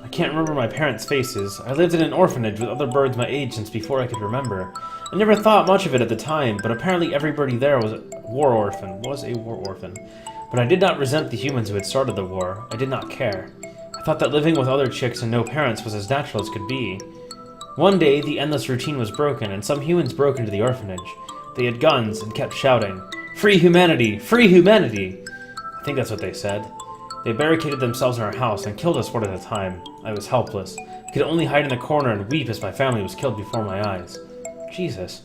I can't remember my parents' faces. I lived in an orphanage with other birds my age since before I could remember. I never thought much of it at the time, but apparently everybody there was a war orphan. But I did not resent the humans who had started the war. I did not care. I thought that living with other chicks and no parents was as natural as could be. One day, the endless routine was broken, and some humans broke into the orphanage. They had guns and kept shouting, "Free humanity! Free humanity!" I think that's what they said. They barricaded themselves in our house and killed us one at a time. I was helpless. I could only hide in the corner and weep as my family was killed before my eyes. Jesus.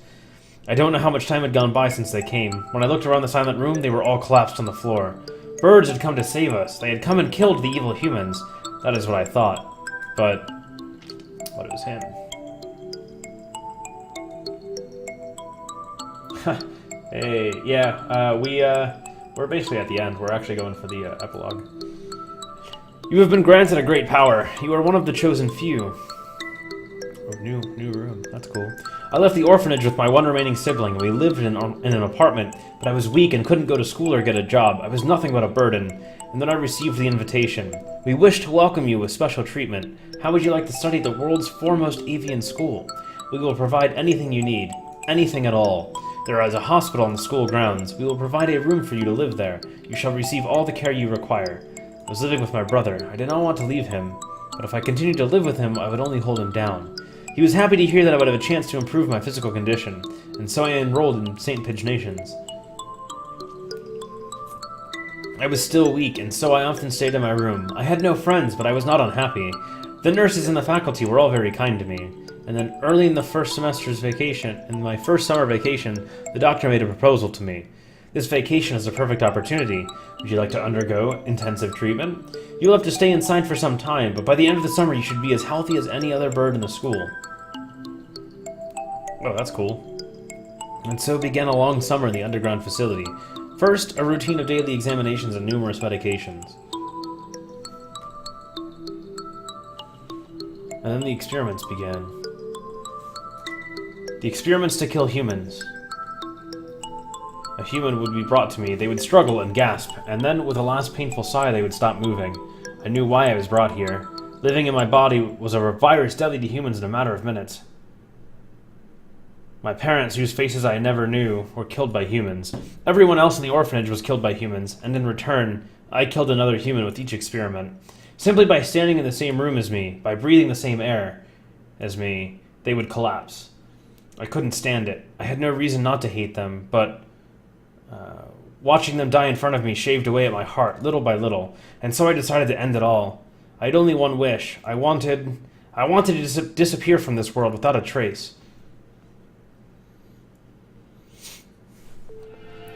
I don't know how much time had gone by since they came. When I looked around the silent room, they were all collapsed on the floor. Birds had come to save us. They had come and killed the evil humans. That is what I thought. But it was him. Hey, yeah, we're basically at the end. We're actually going for the epilogue. You have been granted a great power. You are one of the chosen few. Oh, new room. That's cool. I left the orphanage with my one remaining sibling. We lived in an apartment, but I was weak and couldn't go to school or get a job. I was nothing but a burden. And then I received the invitation. We wish to welcome you with special treatment. How would you like to study at the world's foremost avian school? We will provide anything you need. Anything at all. There is a hospital on the school grounds. We will provide a room for you to live there. You shall receive all the care you require. I was living with my brother. I did not want to leave him, but if I continued to live with him, I would only hold him down. He was happy to hear that I would have a chance to improve my physical condition, and so I enrolled in St. Pagnations. I was still weak, and so I often stayed in my room. I had no friends, but I was not unhappy. The nurses and the faculty were all very kind to me. And then early in my first summer vacation, the doctor made a proposal to me. This vacation is a perfect opportunity. Would you like to undergo intensive treatment? You will have to stay inside for some time, but by the end of the summer you should be as healthy as any other bird in the school. Oh, that's cool. And so began a long summer in the underground facility. First, a routine of daily examinations and numerous medications. And then the experiments began. The experiments to kill humans. A human would be brought to me, they would struggle and gasp, and then with a last painful sigh they would stop moving. I knew why I was brought here. Living in my body was a virus deadly to humans in a matter of minutes. My parents, whose faces I never knew, were killed by humans. Everyone else in the orphanage was killed by humans, and in return, I killed another human with each experiment. Simply by standing in the same room as me, by breathing the same air as me, they would collapse. I couldn't stand it. I had no reason not to hate them, but watching them die in front of me shaved away at my heart, little by little, and so I decided to end it all. I had only one wish. I wanted to disappear from this world without a trace.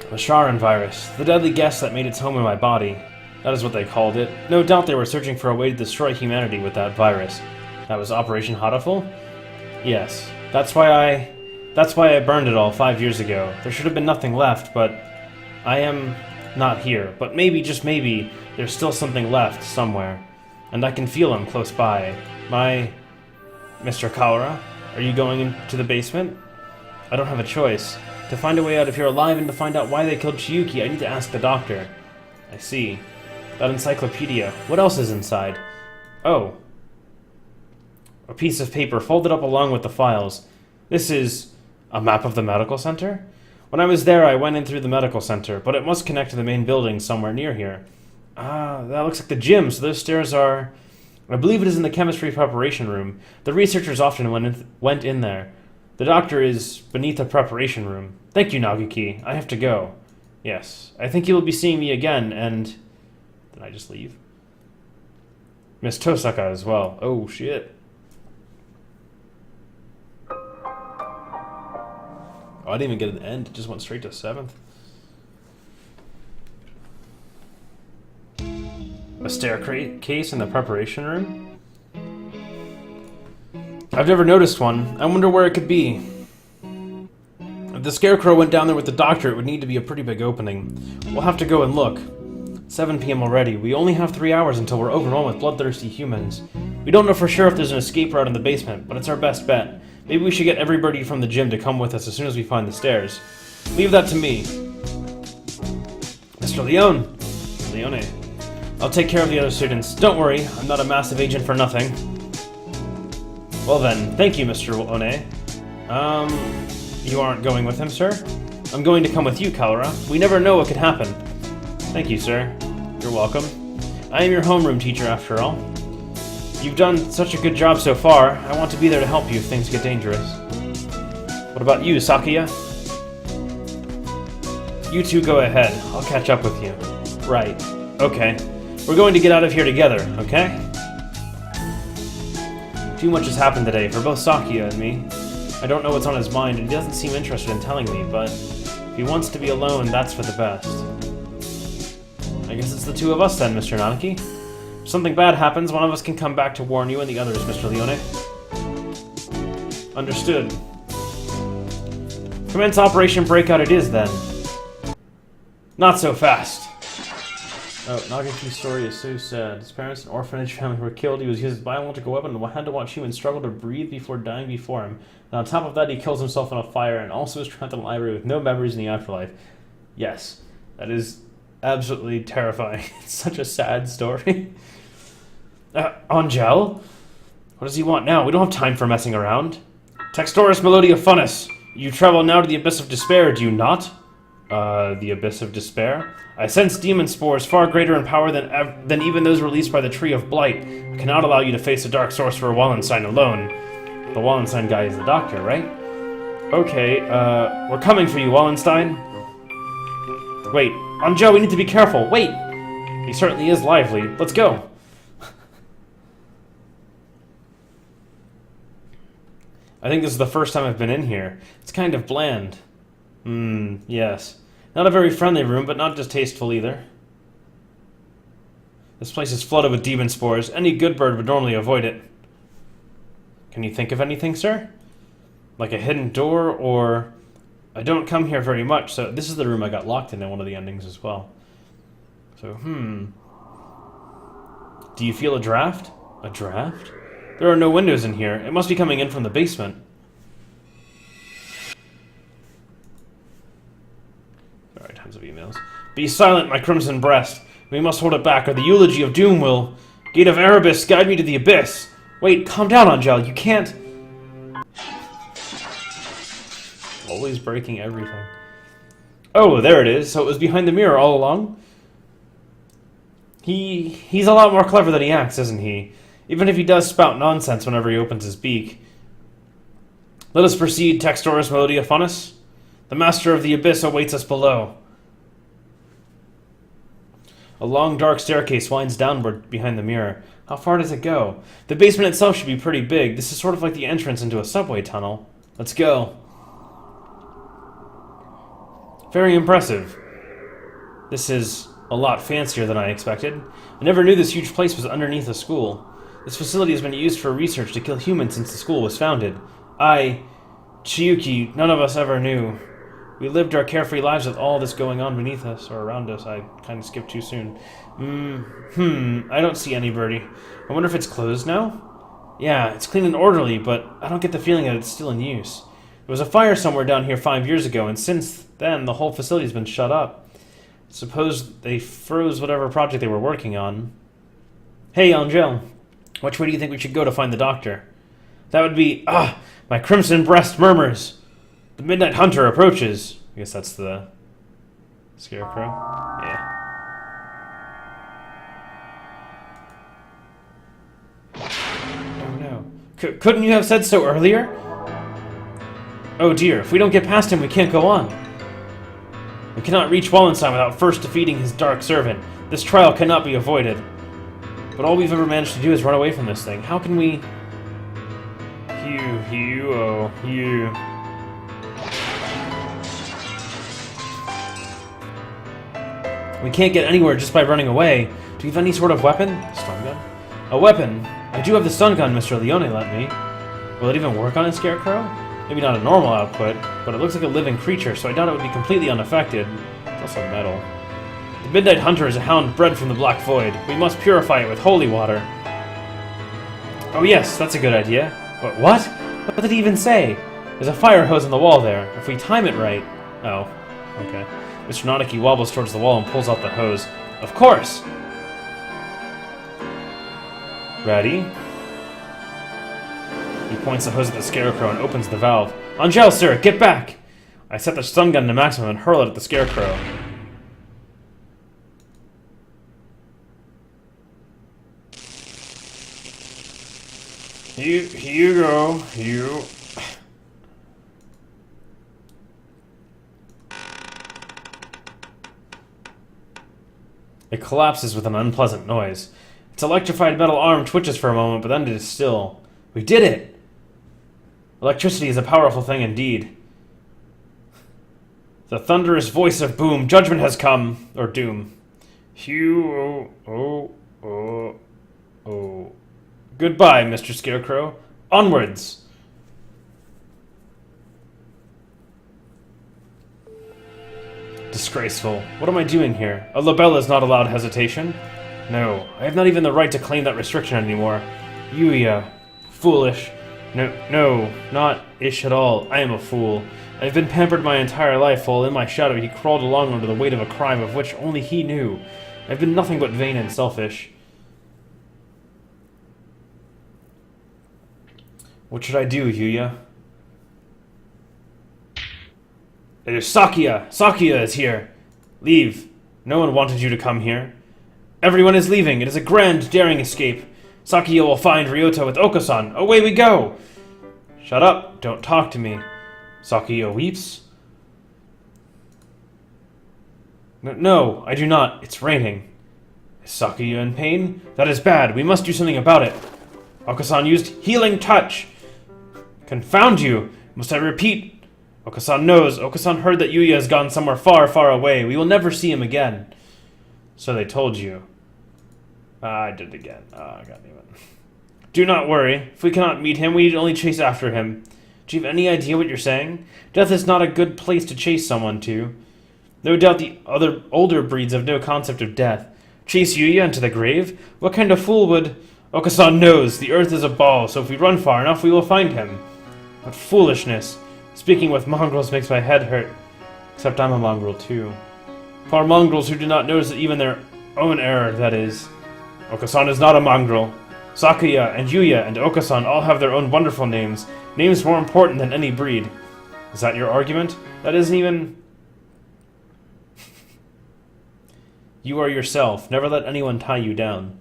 The Sharan virus, the deadly gas that made its home in my body. That is what they called it. No doubt they were searching for a way to destroy humanity with that virus. That was Operation Hatoful? Yes. That's why I burned it all 5 years ago. There should have been nothing left, but I am not here. But maybe, just maybe, there's still something left somewhere. And I can feel him close by. Mr. Kaora, are you going into the basement? I don't have a choice. To find a way out if you're alive and to find out why they killed Chiyuki, I need to ask the doctor. I see. That encyclopedia. What else is inside? Oh. A piece of paper folded up along with the files. This is a map of the medical center? When I was there, I went in through the medical center, but it must connect to the main building somewhere near here. Ah, that looks like the gym, so those stairs are... I believe it is in the chemistry preparation room. The researchers often went in there. The doctor is beneath the preparation room. Thank you, Naguki. I have to go. Yes, I think you will be seeing me again, and... Did I just leave? Miss Tosaka as well. Oh, shit. Oh, I didn't even get an end. It just went straight to 7th. A staircase in the preparation room? I've never noticed one. I wonder where it could be. If the Scarecrow went down there with the doctor, it would need to be a pretty big opening. We'll have to go and look. 7 p.m. already. We only have 3 hours until we're overrun with bloodthirsty humans. We don't know for sure if there's an escape route in the basement, but it's our best bet. Maybe we should get everybody from the gym to come with us as soon as we find the stairs. Leave that to me. Mr. Leone. I'll take care of the other students. Don't worry, I'm not a massive agent for nothing. Well then, thank you, Mr. One. You aren't going with him, sir? I'm going to come with you, Kalra. We never know what could happen. Thank you, sir. You're welcome. I am your homeroom teacher, after all. You've done such a good job so far. I want to be there to help you if things get dangerous. What about you, Sakuya? You two go ahead. I'll catch up with you. Right. Okay. We're going to get out of here together, okay? Too much has happened today for both Sakuya and me. I don't know what's on his mind, and he doesn't seem interested in telling me, but if he wants to be alone, that's for the best. I guess it's the two of us then, Mr. Nanaki. If something bad happens, one of us can come back to warn you and the others, Mr. Leone. Understood. Commence Operation Breakout it is, then. Not so fast. Oh, Nagaki's story is so sad. His parents and orphanage family were killed. He was used as a biological weapon and had to watch humans struggle to breathe before dying before him. And on top of that, he kills himself in a fire and also is trapped in a library with no memories in the afterlife. Yes, that is absolutely terrifying. It's such a sad story. Angel? What does he want now? We don't have time for messing around. Textoris Melodia Funis. You travel now to the Abyss of Despair, do you not? The Abyss of Despair? I sense demon spores far greater in power than even those released by the Tree of Blight. I cannot allow you to face the Dark Sorcerer Wallenstein alone. The Wallenstein guy is the doctor, right? Okay, we're coming for you, Wallenstein. Wait, Angel, we need to be careful. Wait! He certainly is lively. Let's go. I think this is the first time I've been in here. It's kind of bland. Yes. Not a very friendly room, but not distasteful either. This place is flooded with demon spores. Any good bird would normally avoid it. Can you think of anything, sir? Like a hidden door, or... I don't come here very much, so this is the room I got locked in one of the endings as well. So, Do you feel a draft? A draft? There are no windows in here. It must be coming in from the basement. Alright, tons of emails. Be silent, my crimson breast. We must hold it back, or the eulogy of doom will... Gate of Erebus, guide me to the abyss. Wait, calm down, Angel. You can't... Always breaking everything. Oh, there it is. So it was behind the mirror all along? He's a lot more clever than he acts, isn't he? Even if he does spout nonsense whenever he opens his beak. Let us proceed, Textoris Melodia Funis. The Master of the Abyss awaits us below. A long, dark staircase winds downward behind the mirror. How far does it go? The basement itself should be pretty big. This is sort of like the entrance into a subway tunnel. Let's go. Very impressive. This is a lot fancier than I expected. I never knew this huge place was underneath a school. This facility has been used for research to kill humans since the school was founded. Chiyuki, none of us ever knew. We lived our carefree lives with all this going on beneath us, or around us. I kind of skipped too soon. I don't see any birdie. I wonder if it's closed now? Yeah, it's clean and orderly, but I don't get the feeling that it's still in use. There was a fire somewhere down here 5 years ago, and since then, the whole facility's been shut up. Suppose they froze whatever project they were working on. Hey, Angel. Which way do you think we should go to find the doctor? That would be... my crimson breast murmurs. The Midnight Hunter approaches. I guess that's the... Scarecrow? Yeah. Oh no. Couldn't you have said so earlier? Oh dear, if we don't get past him, we can't go on. We cannot reach Wallenstein without first defeating his dark servant. This trial cannot be avoided. But all we've ever managed to do is run away from this thing. How can we... Hugh. We can't get anywhere just by running away. Do you have any sort of weapon? Stun gun? A weapon? I do have the stun gun Mr. Leone lent me. Will it even work on a scarecrow? Maybe not a normal output, but it looks like a living creature, so I doubt it would be completely unaffected. It's also metal. The Midnight Hunter is a hound bred from the Black Void. We must purify it with holy water. Oh yes, that's a good idea. But what? What did he even say? There's a fire hose on the wall there. If we time it right... Oh, okay. Mr. Nanaki wobbles towards the wall and pulls out the hose. Of course! Ready? He points the hose at the Scarecrow and opens the valve. Angel, sir, get back! I set the stun gun to maximum and hurl it at the Scarecrow. Here you go, you. It collapses with an unpleasant noise. Its electrified metal arm twitches for a moment, but then it is still. We did it! Electricity is a powerful thing indeed. The thunderous voice of Boom, judgment has come, or doom. Hugh, oh. Goodbye, Mr. Scarecrow. Onwards! Disgraceful. What am I doing here? A labella is not allowed hesitation. No, I have not even the right to claim that restriction anymore. Yuya. Foolish. No, not ish at all. I am a fool. I have been pampered my entire life, while in my shadow he crawled along under the weight of a crime of which only he knew. I have been nothing but vain and selfish. What should I do, Yuya? It is Sakuya! Sakuya is here! Leave. No one wanted you to come here. Everyone is leaving. It is a grand, daring escape. Sakuya will find Ryota with Okasan. Away we go! Shut up. Don't talk to me. Sakuya weeps. No, I do not. It's raining. Is Sakuya in pain? That is bad. We must do something about it. Okasan used healing touch. Confound you! Must I repeat? Okasan knows. Okasan heard that Yuya has gone somewhere far, far away. We will never see him again. So they told you. I did it again. God damn it. Do not worry. If we cannot meet him, we need only chase after him. Do you have any idea what you're saying? Death is not a good place to chase someone to. No doubt the other older breeds have no concept of death. Chase Yuya into the grave? What kind of fool would... Okasan knows. The earth is a ball, so if we run far enough, we will find him. What foolishness. Speaking with mongrels makes my head hurt. Except I'm a mongrel, too. Poor mongrels who do not notice even their own error, that is. Okasan is not a mongrel. Sakuya and Yuya and Okasan all have their own wonderful names. Names more important than any breed. Is that your argument? That isn't even... You are yourself. Never let anyone tie you down.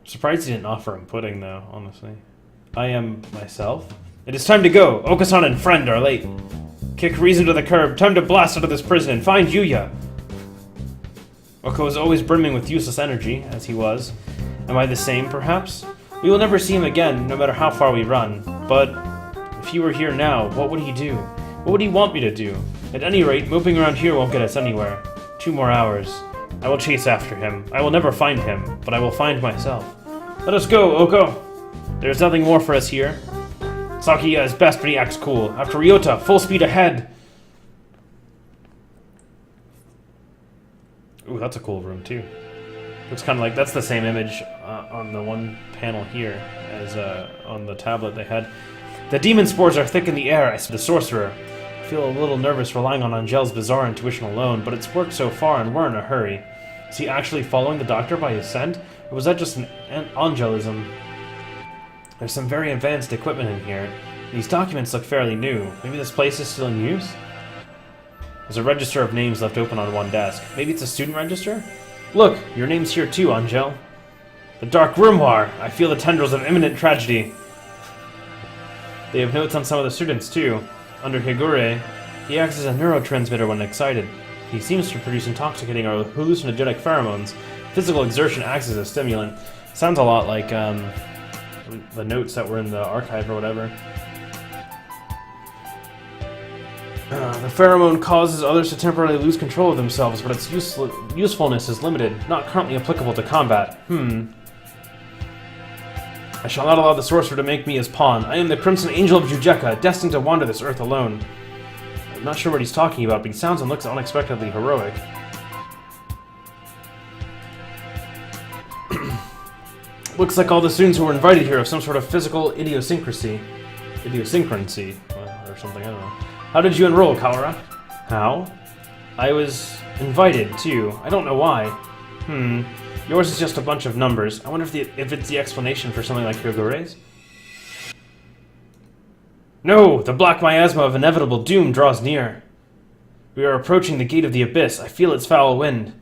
I'm surprised he didn't offer him pudding, though, honestly. I am myself. It is time to go. Okasan and friend are late. Kick reason to the curb. Time to blast out of this prison and find Yuya. Oko was always brimming with useless energy, as he was. Am I the same, perhaps? We will never see him again, no matter how far we run. But if he were here now, what would he do? What would he want me to do? At any rate, moping around here won't get us anywhere. 2 more hours. I will chase after him. I will never find him, but I will find myself. Let us go, Oko! There is nothing more for us here. Sakuya is best, but he acts cool. After Ryota, full speed ahead! Ooh, that's a cool room, too. Looks kind of like... That's the same image on the one panel here as on the tablet they had. The demon spores are thick in the air, I said the sorcerer. I feel a little nervous relying on Angel's bizarre intuition alone, but it's worked so far and we're in a hurry. Is he actually following the doctor by his scent? Or was that just an Angelism? There's some very advanced equipment in here. These documents look fairly new. Maybe this place is still in use? There's a register of names left open on one desk. Maybe it's a student register? Look, your name's here too, Angel. The Dark Grimoire! I feel the tendrils of imminent tragedy. They have notes on some of the students too. Under Higure, he acts as a neurotransmitter when excited. He seems to produce intoxicating or hallucinogenic pheromones. Physical exertion acts as a stimulant. Sounds a lot like the notes that were in the archive or whatever. The pheromone causes others to temporarily lose control of themselves, but its usefulness is limited, not currently applicable to combat. I shall not allow the sorcerer to make me his pawn. I am the Crimson Angel of Jujeka, destined to wander this earth alone. I'm not sure what he's talking about, but he sounds and looks unexpectedly heroic. Looks like all the students who were invited here have some sort of physical idiosyncrasy. Or something, I don't know. How did you enroll, Kawara? How? I was invited, too. I don't know why. Yours is just a bunch of numbers. I wonder if it's the explanation for something like Yogore's? No! The black miasma of inevitable doom draws near. We are approaching the gate of the abyss. I feel its foul wind.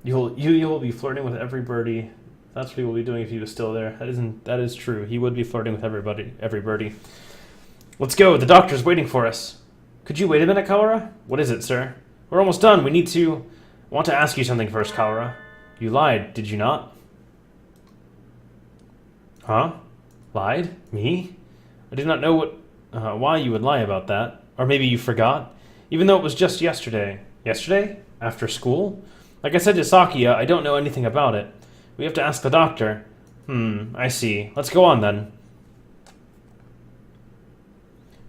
You will be flirting with every birdie. That's what he will be doing if he was still there. That is true. He would be flirting with every birdie. Let's go. The doctor's waiting for us. Could you wait a minute, Kawara? What is it, sir? We're almost done. I want to ask you something first, Kawara. You lied, did you not? Huh? Lied? Me? I did not know why you would lie about that. Or maybe you forgot? Even though it was just yesterday. Yesterday? After school? Like I said to Sakia, I don't know anything about it. We have to ask the doctor. I see. Let's go on then.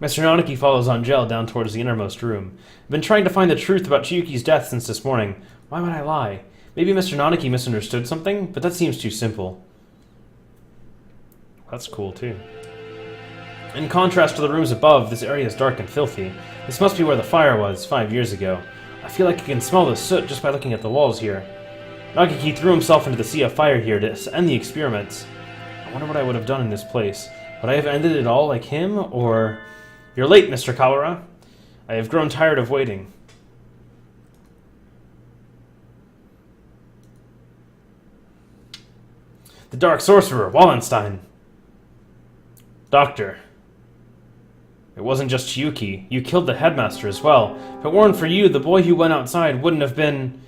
Mr. Nanaki follows Angel down towards the innermost room. I've been trying to find the truth about Chiyuki's death since this morning. Why would I lie? Maybe Mr. Nanaki misunderstood something, but that seems too simple. That's cool, too. In contrast to the rooms above, this area is dark and filthy. This must be where the fire was 5 years ago. I feel like I can smell the soot just by looking at the walls here. Nagaki threw himself into the sea of fire here to end the experiments. I wonder what I would have done in this place. Would I have ended it all like him, or... You're late, Mr. Kawara. I have grown tired of waiting. The Dark Sorcerer, Wallenstein. Doctor. It wasn't just Chiyuki. You killed the headmaster as well. If it weren't for you, the boy who went outside wouldn't have been...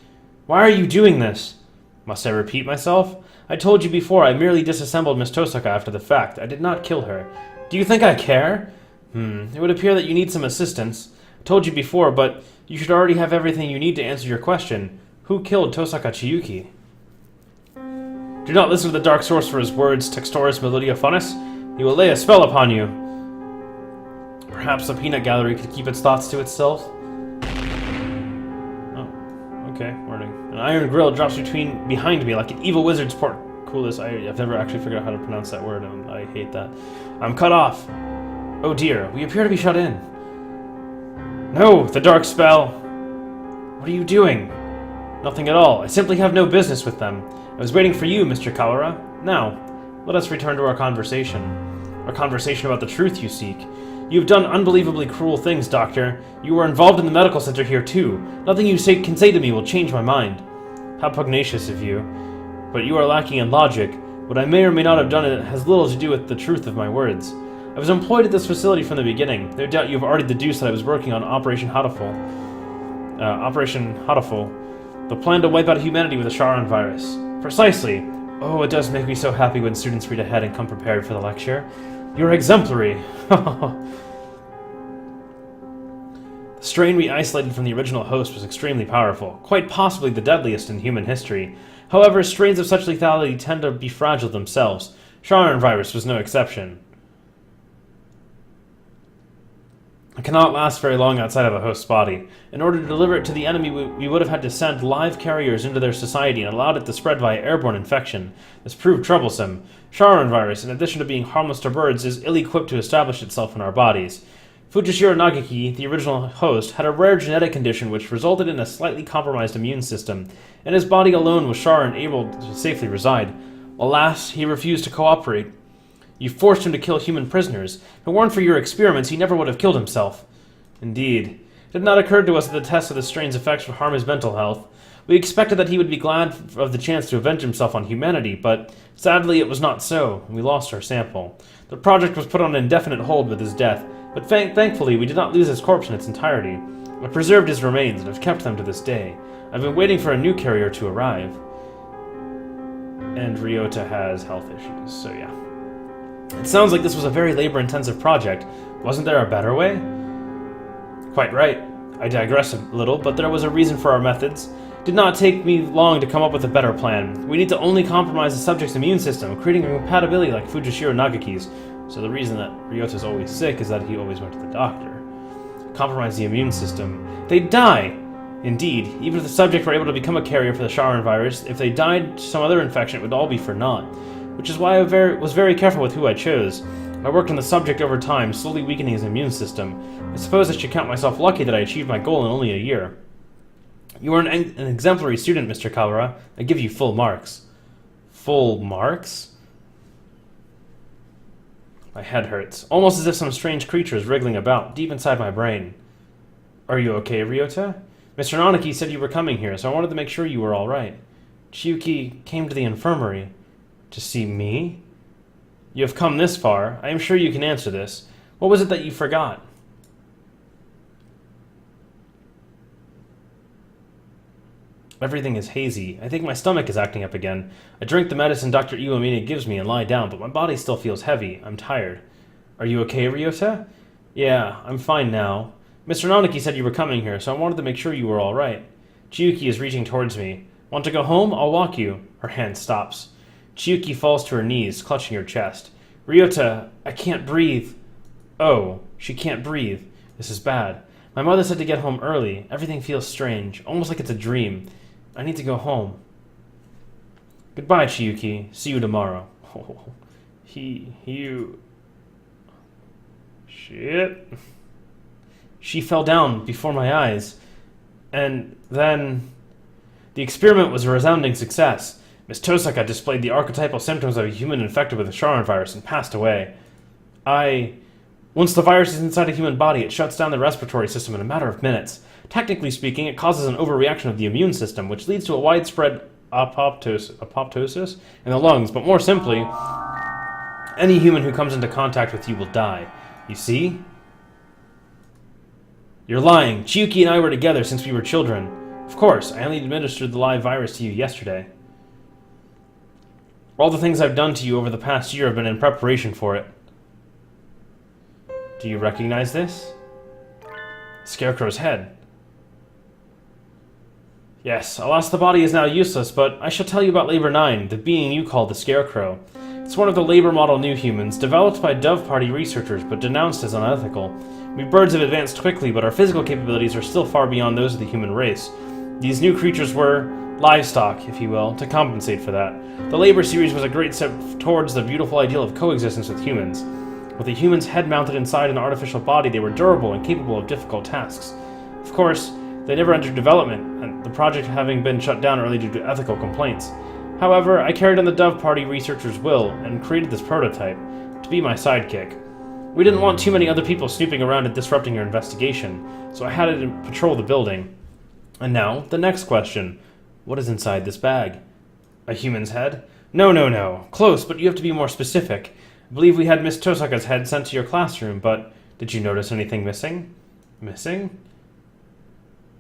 Why are you doing this? Must I repeat myself? I told you before, I merely disassembled Miss Tosaka after the fact. I did not kill her. Do you think I care? It would appear that you need some assistance. I told you before, but you should already have everything you need to answer your question. Who killed Tosaka Chiyuki? Do not listen to the Dark Sorcerer's words, Textoris Melodiophonus. He will lay a spell upon you. Perhaps the peanut gallery could keep its thoughts to itself? Oh, okay, warning. An iron grill drops behind me like an evil wizard's portcullis. I've never actually figured out how to pronounce that word, and I hate that. I'm cut off. Oh dear, we appear to be shut in. No, the dark spell. What are you doing? Nothing at all. I simply have no business with them. I was waiting for you, Mr. Kawara. Now, let us return to our conversation. Our conversation about the truth you seek. You've done unbelievably cruel things, Doctor. You were involved in the medical center here, too. Nothing you can say to me will change my mind. How pugnacious of you. But you are lacking in logic. What I may or may not have done has little to do with the truth of my words. I was employed at this facility from the beginning. No doubt you've already deduced that I was working on Operation Hatoful. The plan to wipe out humanity with the Charon virus. Precisely. Oh, it does make me so happy when students read ahead and come prepared for the lecture. You're exemplary. The strain we isolated from the original host was extremely powerful, quite possibly the deadliest in human history. However, strains of such lethality tend to be fragile themselves. Charon virus was no exception. It cannot last very long outside of a host's body. In order to deliver it to the enemy, we would have had to send live carriers into their society and allowed it to spread via airborne infection. This proved troublesome. Charon virus, in addition to being harmless to birds, is ill-equipped to establish itself in our bodies. Fujishiro Nagaki, the original host, had a rare genetic condition which resulted in a slightly compromised immune system. In his body alone was Charon able to safely reside. Alas, he refused to cooperate. You forced him to kill human prisoners. If it weren't for your experiments, he never would have killed himself. Indeed. It had not occurred to us that the test of the strain's effects would harm his mental health. We expected that he would be glad of the chance to avenge himself on humanity, but sadly it was not so. We lost our sample. The project was put on indefinite hold with his death, but thankfully we did not lose his corpse in its entirety. I preserved his remains and have kept them to this day. I've been waiting for a new carrier to arrive. And Ryota has health issues, so yeah. It sounds like this was a very labor-intensive project. Wasn't there a better way? Quite right. I digress a little, but there was a reason for our methods. It did not take me long to come up with a better plan. We need to only compromise the subject's immune system, creating a compatibility like Fujishiro Nagaki's. So the reason that Ryota's always sick is that he always went to the doctor. Compromise the immune system. They'd die! Indeed, even if the subject were able to become a carrier for the Charon virus, if they died to some other infection, it would all be for naught. Which is why I was very careful with who I chose. I worked on the subject over time, slowly weakening his immune system. I suppose I should count myself lucky that I achieved my goal in only a year. You are an exemplary student, Mr. Kawara. I give you full marks. Full marks? My head hurts, almost as if some strange creature is wriggling about, deep inside my brain. Are you okay, Ryota? Mr. Nanaki said you were coming here, so I wanted to make sure you were alright. Chiyuki came to the infirmary. To see me? You have come this far. I am sure you can answer this. What was it that you forgot? Everything is hazy. I think my stomach is acting up again. I drink the medicine Dr. Iwamine gives me and lie down, but my body still feels heavy. I'm tired. Are you okay, Ryota? Yeah, I'm fine now. Mr. Nanaki said you were coming here, so I wanted to make sure you were alright. Chiyuki is reaching towards me. Want to go home? I'll walk you. Her hand stops. Chiyuki falls to her knees, clutching her chest. Ryota, I can't breathe. Oh, she can't breathe. This is bad. My mother said to get home early. Everything feels strange, almost like it's a dream. I need to go home. Goodbye, Chiyuki. See you tomorrow. Oh, you... Shit. She fell down before my eyes. And then... The experiment was a resounding success. Miss Tosaka displayed the archetypal symptoms of a human infected with the Charon virus and passed away. Once the virus is inside a human body, it shuts down the respiratory system in a matter of minutes. Technically speaking, it causes an overreaction of the immune system, which leads to a widespread apoptosis in the lungs, but more simply, any human who comes into contact with you will die. You see? You're lying. Chiyuki and I were together since we were children. Of course, I only administered the live virus to you yesterday. All the things I've done to you over the past year have been in preparation for it. Do you recognize this? Scarecrow's head. Yes, alas, the body is now useless, but I shall tell you about Labor 9, the being you call the Scarecrow. It's one of the Labor model new humans, developed by Dove Party researchers, but denounced as unethical. We birds have advanced quickly, but our physical capabilities are still far beyond those of the human race. These new creatures were livestock, if you will, to compensate for that. The Labor series was a great step towards the beautiful ideal of coexistence with humans. With a human's head mounted inside an artificial body, they were durable and capable of difficult tasks. Of course, they never entered development, and the project having been shut down early due to ethical complaints. However, I carried on the Dove Party researchers' will and created this prototype to be my sidekick. We didn't want too many other people snooping around and disrupting your investigation, so I had it patrol the building. And now, the next question. What is inside this bag? A human's head? No. Close, but you have to be more specific. I believe we had Miss Tosaka's head sent to your classroom, but did you notice anything missing? Missing?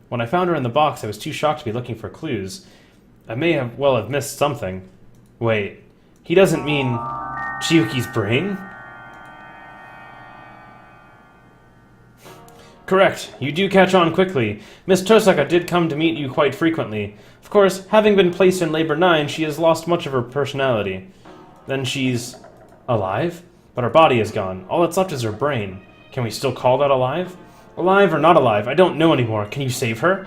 When I found her in the box, I was too shocked to be looking for clues. I may have missed something. Wait, he doesn't mean Chiyuki's brain? Correct, you do catch on quickly. Miss Tosaka did come to meet you quite frequently. Of course, having been placed in Labor 9, she has lost much of her personality. Then she's alive? But her body is gone. All that's left is her brain. Can we still call that alive? Alive or not alive, I don't know anymore. Can you save her?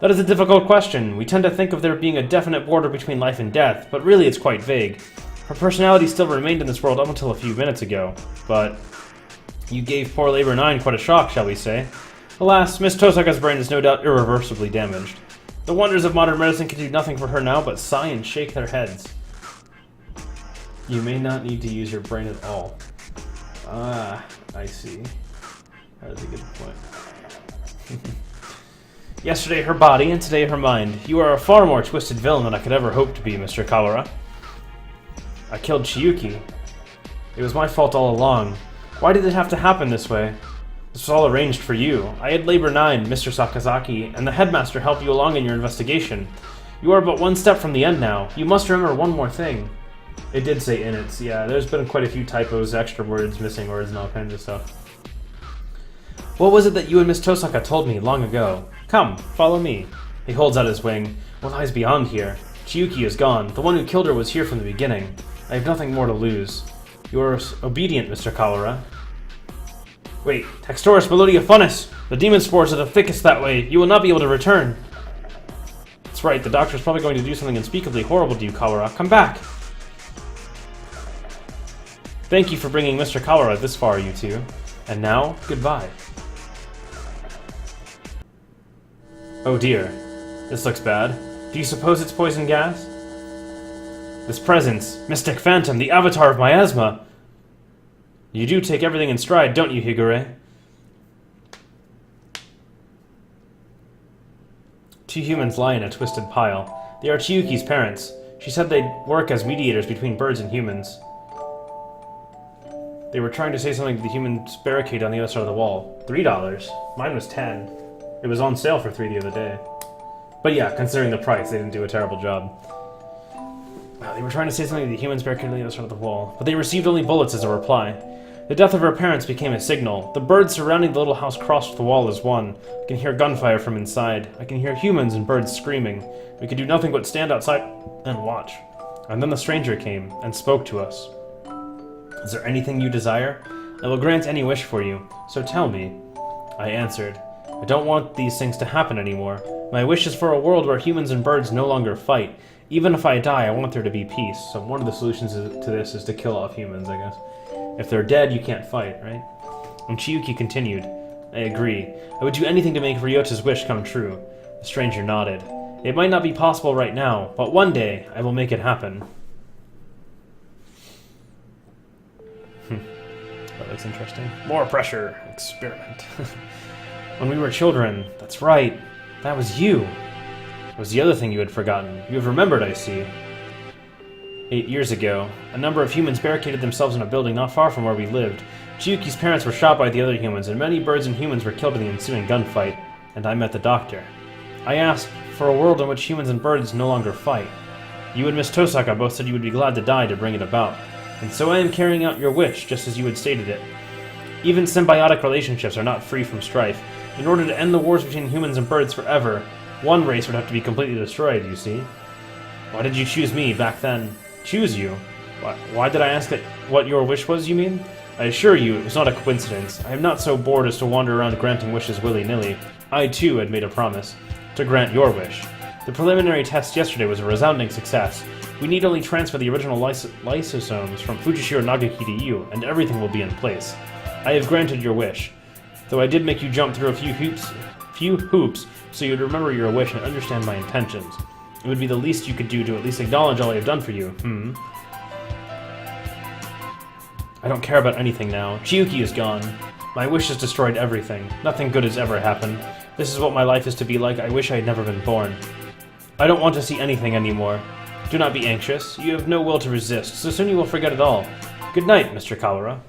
That is a difficult question. We tend to think of there being a definite border between life and death, but really it's quite vague. Her personality still remained in this world up until a few minutes ago, but you gave poor Labor 9 quite a shock, shall we say. Alas, Miss Tosaka's brain is no doubt irreversibly damaged. The wonders of modern medicine can do nothing for her now but sigh and shake their heads. You may not need to use your brain at all. Ah, I see. That is a good point. Yesterday her body, and today her mind. You are a far more twisted villain than I could ever hope to be, Mr. Kawara. I killed Chiyuki. It was my fault all along. Why did it have to happen this way? This was all arranged for you. I had Labor 9, Mr. Sakazaki, and the headmaster help you along in your investigation. You are but one step from the end now. You must remember one more thing. It did say in it. Yeah, there's been quite a few typos, extra words, missing words, and all kinds of stuff. What was it that you and Miss Tosaka told me long ago? Come, follow me. He holds out his wing. What lies beyond here? Chiyuki is gone. The one who killed her was here from the beginning. I have nothing more to lose. You are obedient, Mr. Kawara. Wait, Textorus Melodia Funis! The demon spores are the thickest that way. You will not be able to return. That's right, the doctor's probably going to do something unspeakably horrible to you, Kawara. Come back! Thank you for bringing Mr. Kawara this far, you two. And now, goodbye. Oh dear. This looks bad. Do you suppose it's poison gas? This presence, Mystic Phantom, the avatar of miasma! You do take everything in stride, don't you, Higure? Two humans lie in a twisted pile. They are Chiyuki's parents. She said they'd work as mediators between birds and humans. They were trying to say something to the humans barricade on the other side of the wall. $3? Mine was 10. It was on sale for 3 the other day. But yeah, considering the price, they didn't do a terrible job. They were trying to say something to the humans barricaded on the other side of the wall, but they received only bullets as a reply. The death of her parents became a signal. The birds surrounding the little house crossed the wall as one. I can hear gunfire from inside. I can hear humans and birds screaming. We could do nothing but stand outside and watch. And then the stranger came and spoke to us. Is there anything you desire? I will grant any wish for you, so tell me. I answered, I don't want these things to happen anymore. My wish is for a world where humans and birds no longer fight. Even if I die, I want there to be peace. So one of the solutions to this is to kill off humans, I guess. If they're dead, you can't fight, right? And Chiyuki continued, I agree. I would do anything to make Ryota's wish come true. The stranger nodded. It might not be possible right now, but one day I will make it happen. That looks interesting. More pressure. Experiment. When we were children, that's right. That was you. It was the other thing you had forgotten. You have remembered, I see. 8 years ago, a number of humans barricaded themselves in a building not far from where we lived. Chiyuki's parents were shot by the other humans, and many birds and humans were killed in the ensuing gunfight, and I met the doctor. I asked for a world in which humans and birds no longer fight. You and Miss Tosaka both said you would be glad to die to bring it about, and so I am carrying out your wish, just as you had stated it. Even symbiotic relationships are not free from strife. In order to end the wars between humans and birds forever, one race would have to be completely destroyed, you see. Why did you choose me back then? Choose you? Why did I ask that what your wish was, you mean? I assure you, it was not a coincidence. I am not so bored as to wander around granting wishes willy-nilly. I, too, had made a promise. To grant your wish. The preliminary test yesterday was a resounding success. We need only transfer the original lysosomes from Fujishiro Nagaki to you, and everything will be in place. I have granted your wish. Though I did make you jump through a few hoops, so you'd remember your wish and understand my intentions. It would be the least you could do to at least acknowledge all I have done for you, I don't care about anything now. Chiyuki is gone. My wish has destroyed everything. Nothing good has ever happened. This is what my life is to be like. I wish I had never been born. I don't want to see anything anymore. Do not be anxious. You have no will to resist, so soon you will forget it all. Good night, Mr. Kawara.